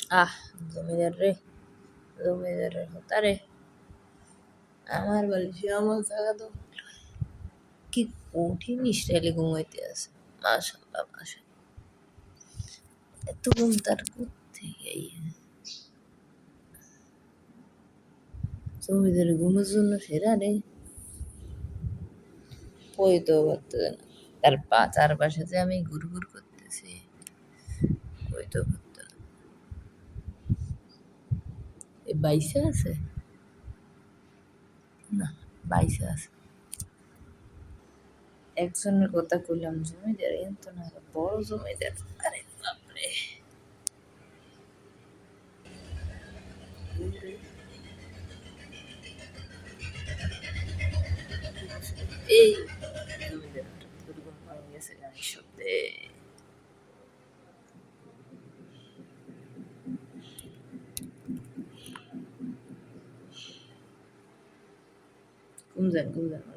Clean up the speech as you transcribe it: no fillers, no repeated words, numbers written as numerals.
আহ, জমিদার রে, জমিদারের হতারে আমার বালিশে আমার জায়গা তো কি কঠিন স্টাইলে ঘুমাইতে আছে। মাশাল্লাহ মাশাল্লাহ, এত ঘুম তার কোত্থেকে জমিদারের ঘুমের জন্য সেরা রে। কইতেও পারতো না, তার চারপাশে যে আমি ঘুর ঘুর করতেছি, কইতেও পারতো না। এ বাইসে আছে না, বাইসে আছে। একজনের কথা কইলাম জমিদার, এত না বড় জমিদার। আরে বাপরে, এই জমিদার হঠাৎ করে ঘুম ভাঙে গেছে গানের শব্দে। ঘুম যান ঘুম যান।